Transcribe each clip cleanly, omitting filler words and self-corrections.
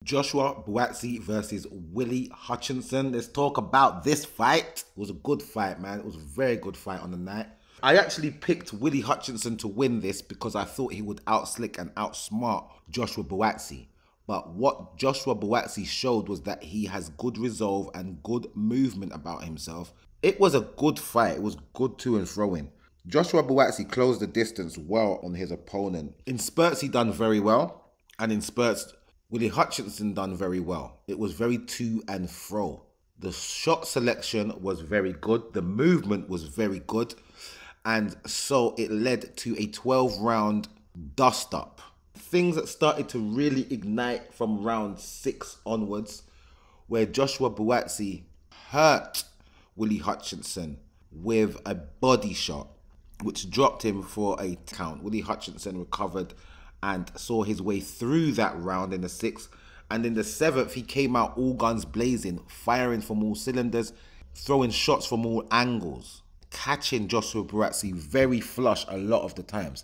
Joshua Buatsi versus Willy Hutchinson. Let's talk about this fight. It was a good fight, man. It was a very good fight on the night. I actually picked Willy Hutchinson to win this because I thought he would outslick and outsmart Joshua Buatsi. But what Joshua Buatsi showed was that he has good resolve and good movement about himself. It was a good fight. It was good to and fro-in. Joshua Buatsi closed the distance well on his opponent. In spurts, he done very well. And in spurts, Willy Hutchinson done very well. It was very to and fro. The shot selection was very good. The movement was very good. And so it led to a 12-round dust-up. Things that started to really ignite from round 6 onwards, where Joshua Buatsi hurt Willy Hutchinson with a body shot, which dropped him for a count. Willy Hutchinson recovered and saw his way through that round in the 6th. And in the 7th, he came out all guns blazing, firing from all cylinders, throwing shots from all angles, catching Joshua Buatsi very flush a lot of the times.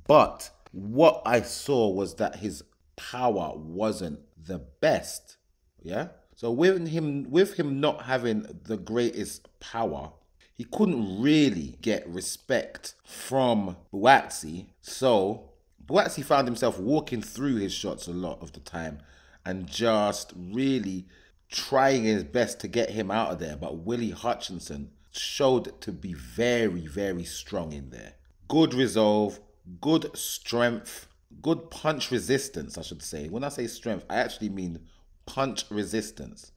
But what I saw was that his power wasn't the best. Yeah? So with him not having the greatest power, he couldn't really get respect from Buatsi. So Buatsi found himself walking through his shots a lot of the time and just really trying his best to get him out of there. But Willy Hutchinson showed to be very, very strong in there. Good resolve, good strength, good punch resistance, I should say. When I say strength, I actually mean punch resistance.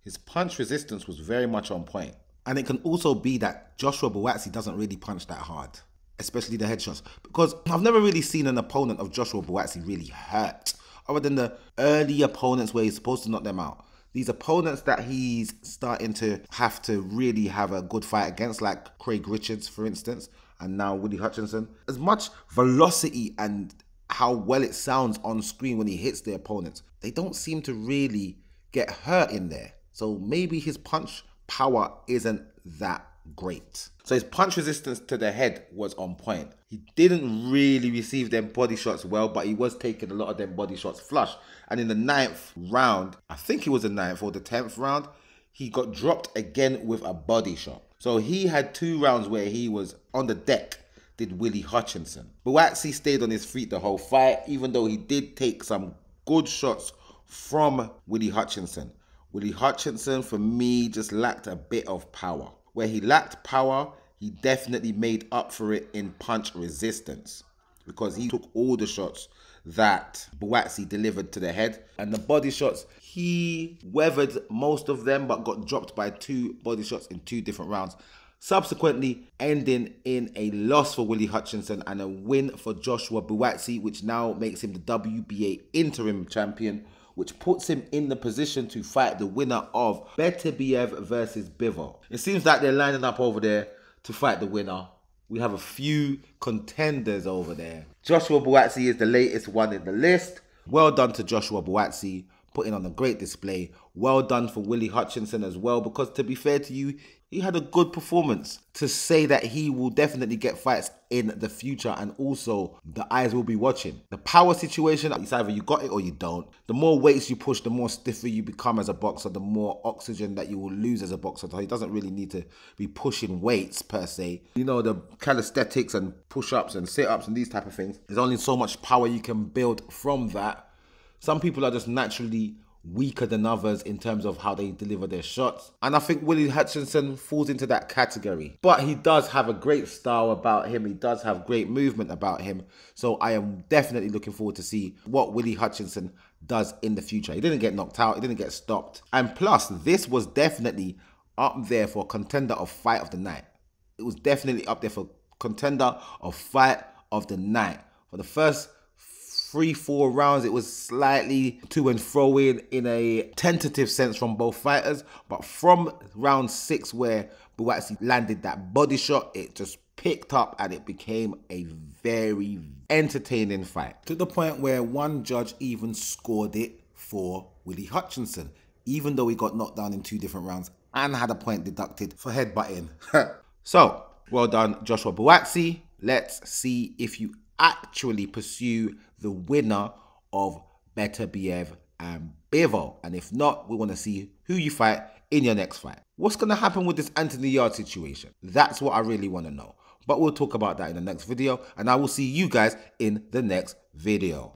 His punch resistance was very much on point. And it can also be that Joshua Buatsi doesn't really punch that hard, especially the headshots. Because I've never really seen an opponent of Joshua Buatsi really hurt, other than the early opponents where he's supposed to knock them out. These opponents that he's starting to have to really have a good fight against, like Craig Richards, for instance, and now Willy Hutchinson, as much velocity and how well it sounds on screen when he hits the opponents, they don't seem to really get hurt in there. So maybe his punch power isn't that great. So his punch resistance to the head was on point. He didn't really receive them body shots well, but he was taking a lot of them body shots flush. And in the 9th round, I think it was the 9th or the 10th round, he got dropped again with a body shot. So he had 2 rounds where he was on the deck, did Willy Hutchinson. Buatsi stayed on his feet the whole fight, even though he did take some good shots from Willy Hutchinson. Willy Hutchinson, for me, just lacked a bit of power. Where he lacked power, he definitely made up for it in punch resistance, because he took all the shots that Buatsi delivered to the head. And the body shots, he weathered most of them, but got dropped by 2 body shots in 2 different rounds, subsequently ending in a loss for Willy Hutchinson and a win for Joshua Buatsi, which now makes him the WBA interim champion, which puts him in the position to fight the winner of Beterbiev versus Bivol. It seems like they're lining up over there to fight the winner. We have a few contenders over there. Joshua Buatsi is the latest one in the list. Well done to Joshua Buatsi, putting on a great display. Well done for Willy Hutchinson as well, because to be fair to you, he had a good performance. To say that he will definitely get fights in the future, and also the eyes will be watching. The power situation, it's either you got it or you don't. The more weights you push, the more stiffer you become as a boxer, the more oxygen that you will lose as a boxer. So he doesn't really need to be pushing weights per se. You know, the calisthenics and push-ups and sit-ups and these type of things, there's only so much power you can build from that. Some people are just naturally weaker than others in terms of how they deliver their shots. And I think Willy Hutchinson falls into that category. But he does have a great style about him. He does have great movement about him. So I am definitely looking forward to see what Willy Hutchinson does in the future. He didn't get knocked out. He didn't get stopped. And plus, this was definitely up there for contender of fight of the night. It was definitely up there for contender of fight of the night. For the first 3-4 rounds, it was slightly to and fro in a tentative sense from both fighters, but from round 6 where Buatsi landed that body shot, it just picked up and it became a very entertaining fight, to the point where one judge even scored it for Willy Hutchinson, even though he got knocked down in 2 different rounds and had a point deducted for headbutting. So well done, Joshua Buatsi. Let's see if you actually pursue the winner of Beterbiev and Bivol. And if not, we want to see who you fight in your next fight. What's going to happen with this Anthony Yarde situation? That's what I really want to know. But we'll talk about that in the next video, and I will see you guys in the next video.